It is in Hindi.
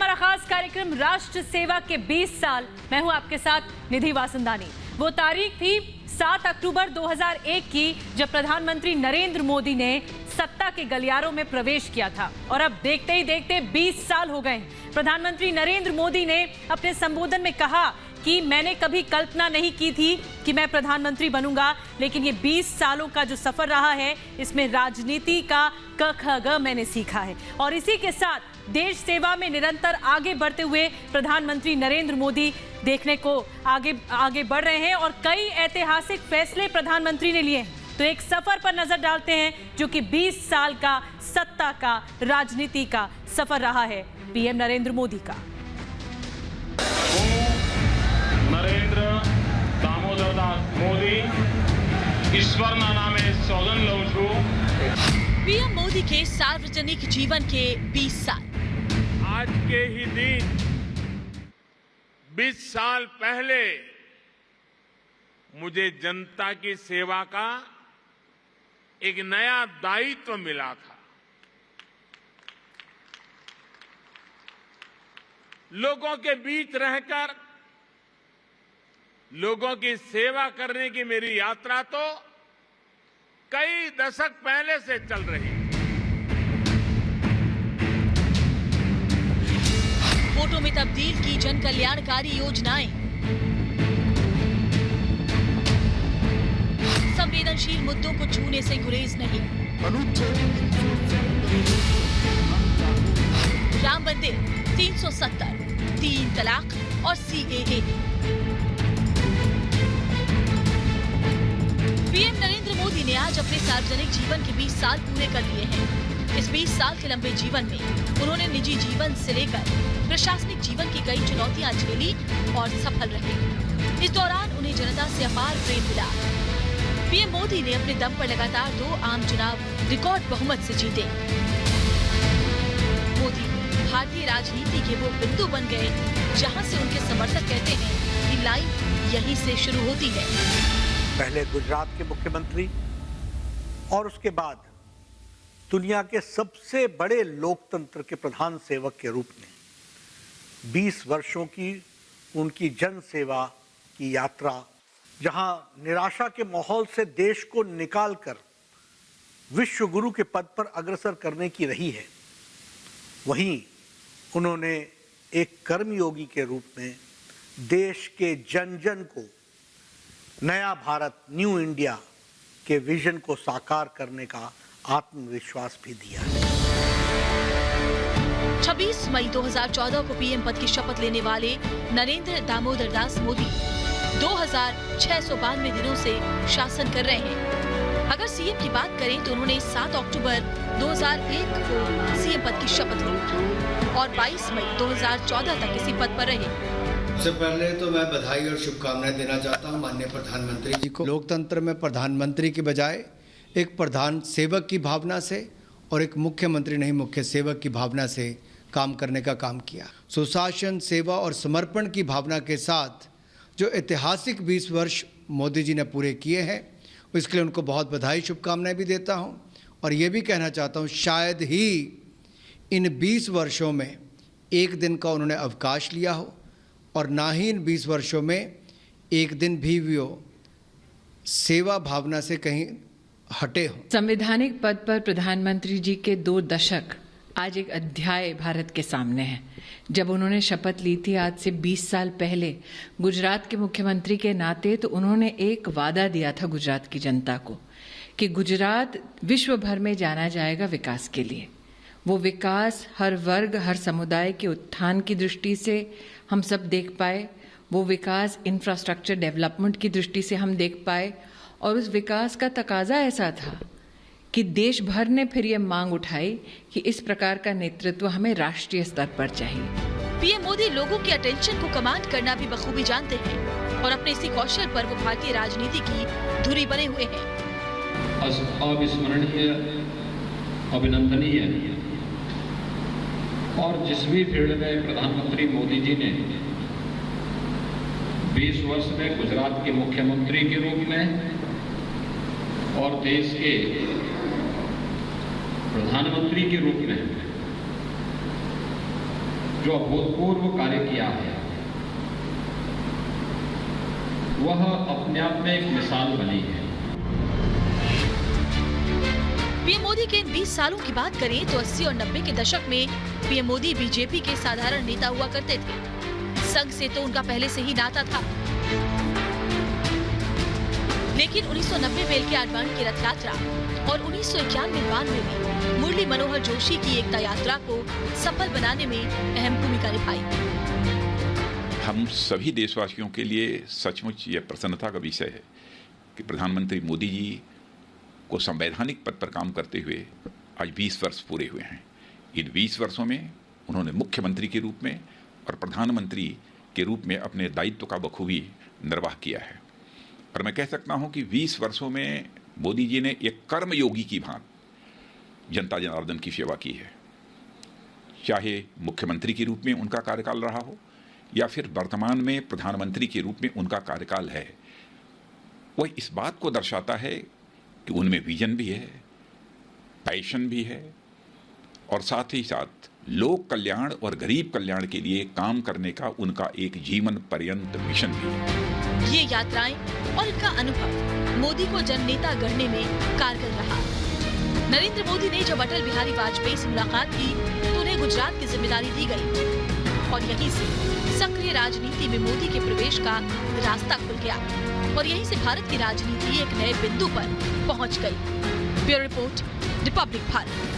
हमारा खास कार्यक्रम राष्ट्र सेवा के 20 साल। मैं हूं आपके साथ निधि वासंदानी। वो तारीख थी 7 अक्टूबर 2001 की, जब प्रधानमंत्री नरेंद्र मोदी ने सत्ता के गलियारों में प्रवेश किया था। और अब देखते ही देखते 20 साल हो गए। प्रधानमंत्री नरेंद्र मोदी ने अपने संबोधन में कहा कि मैंने कभी कल्पना नहीं की थी कि मैं प्रधानमंत्री बनूंगा, लेकिन ये 20 सालों का जो सफर रहा है, इसमें राजनीति का क ख ग मैंने सीखा है। और इसी के साथ देश सेवा में निरंतर आगे बढ़ते हुए प्रधानमंत्री नरेंद्र मोदी देखने को आगे बढ़ रहे हैं और कई ऐतिहासिक फैसले प्रधानमंत्री ने लिए हैं। तो एक सफर पर नजर डालते हैं जो कि 20 साल का सत्ता का, राजनीति का सफर रहा है पीएम नरेंद्र मोदी का। नरेंद्र दामोदर दास मोदी ईश्वरना नामे सौगंध लઉં છું। पीएम मोदी के सार्वजनिक जीवन के 20 साल। आज के ही दिन 20 साल पहले मुझे जनता की सेवा का एक नया दायित्व मिला था। लोगों के बीच रहकर लोगों की सेवा करने की मेरी यात्रा तो कई दशक पहले से चल रही है। वोटों में तब्दील की जन कल्याणकारी योजनाएं, संवेदनशील मुद्दों को छूने से गुरेज नहीं, राम मंदिर, 370, 3 तलाक और CAA। पीएम नरेंद्र मोदी ने आज अपने सार्वजनिक जीवन के 20 साल पूरे कर लिए हैं। इस 20 साल के लंबे जीवन में उन्होंने निजी जीवन से लेकर प्रशासनिक जीवन की कई चुनौतियां झेली और सफल रहे। इस दौरान उन्हें जनता से अपार प्रेम मिला। पीएम मोदी ने अपने दम पर लगातार 2 आम चुनाव रिकॉर्ड बहुमत से जीते। मोदी भारतीय राजनीति के वो बिंदु बन गए जहां से उनके समर्थक कहते हैं कि लाइन यहीं से शुरू होती है। पहले गुजरात के मुख्यमंत्री और उसके बाद दुनिया के सबसे बड़े लोकतंत्र के प्रधान सेवक के रूप में 20 वर्षों की उनकी जन सेवा की यात्रा, जहां निराशा के माहौल से देश को निकालकर विश्व गुरु के पद पर अग्रसर करने की रही है, वहीं उन्होंने एक कर्मयोगी के रूप में देश के जन जन को नया भारत, न्यू इंडिया के विजन को साकार करने का आत्मविश्वास भी दिया। 26 मई 2014 को पीएम पद की शपथ लेने वाले नरेंद्र दामोदर दास मोदी 2692 दिनों से शासन कर रहे हैं। अगर सीएम की बात करें तो उन्होंने 7 अक्टूबर 2001 को सीएम पद की शपथ ली और 22 मई 2014 तक इसी पद पर रहे। सबसे पहले तो मैं बधाई और शुभकामनाएं देना चाहता हूं माननीय प्रधानमंत्री जी को। लोकतंत्र में प्रधानमंत्री की बजाय एक प्रधान सेवक की भावना से और एक मुख्यमंत्री नहीं मुख्य सेवक की भावना से काम करने का काम किया। सुशासन, सेवा और समर्पण की भावना के साथ जो ऐतिहासिक 20 वर्ष मोदी जी ने पूरे किए हैं, इसके लिए उनको बहुत बधाई शुभकामनाएं भी देता हूं। और ये भी कहना चाहता हूं, शायद ही इन 20 वर्षों में एक दिन का उन्होंने अवकाश लिया हो और ना ही इन 20 वर्षों में एक दिन भी वो सेवा भावना से कहीं हटे हो। संवैधानिक पद पर प्रधानमंत्री जी के 2 दशक आज एक अध्याय भारत के सामने है। जब उन्होंने शपथ ली थी आज से 20 साल पहले, गुजरात के मुख्यमंत्री के नाते, तो उन्होंने एक वादा दिया था गुजरात की जनता को कि गुजरात विश्व भर में जाना जाएगा विकास के लिए। वो विकास हर वर्ग, हर समुदाय के उत्थान की दृष्टि से हम सब देख पाए, वो विकास इंफ्रास्ट्रक्चर डेवलपमेंट की दृष्टि से हम देख पाए। और उस विकास का तकाजा ऐसा था कि देश भर ने फिर ये मांग उठाई कि इस प्रकार का नेतृत्व हमें राष्ट्रीय स्तर पर चाहिए। पीएम मोदी लोगों की अटेंशन को कमांड करना भी बखूबी जानते हैं और अपने इसी कौशल पर वो भारतीय राजनीति की धुरी बने हुए हैं। अविस्मरणीय, अभिनंदनीय और जिस भी फील्ड में प्रधानमंत्री मोदी जी ने 20 वर्ष में गुजरात के मुख्यमंत्री के रूप में और देश के प्रधानमंत्री के रूप में जो अभूतपूर्व कार्य किया है वह अपने आप में एक मिसाल बनी है। पीएम मोदी के इन 20 सालों की बात करें तो 80 और 90 के दशक में पीएम मोदी बीजेपी के साधारण नेता हुआ करते थे। संघ से तो उनका पहले से ही नाता था, लेकिन 1990 में एल के आडवाणी की रथ यात्रा और 1991-92 में मुरली मनोहर जोशी की एकता यात्रा को सफल बनाने में अहम भूमिका निभाई। हम सभी देशवासियों के लिए सचमुच यह प्रसन्नता का विषय है कि प्रधानमंत्री मोदी जी को संवैधानिक पद पर काम करते हुए आज 20 वर्ष पूरे हुए हैं। इन 20 वर्षों में उन्होंने मुख्यमंत्री के रूप में और प्रधानमंत्री के रूप में अपने दायित्व का बखूबी निर्वाह किया है। और मैं कह सकता हूं कि 20 वर्षों में मोदी जी ने एक कर्मयोगी की भांति जनता जनार्दन की सेवा की है। चाहे मुख्यमंत्री के रूप में उनका कार्यकाल रहा हो या फिर वर्तमान में प्रधानमंत्री के रूप में उनका कार्यकाल है, वह इस बात को दर्शाता है कि उनमें विजन भी है, पैशन भी है और साथ ही साथ लोक कल्याण और गरीब कल्याण के लिए काम करने का उनका एक जीवन पर्यंत मिशन भी है। ये यात्राएं और इनका अनुभव मोदी को जननेता गढ़ने में कारगर रहा। नरेंद्र मोदी ने जब अटल बिहारी वाजपेयी से मुलाकात की तो उन्हें गुजरात की जिम्मेदारी दी गई और यहीं से सक्रिय राजनीति में मोदी के प्रवेश का रास्ता खुल गया और यहीं से भारत की राजनीति एक नए बिंदु पर पहुंच गई। Bureau report, Republic Bharat.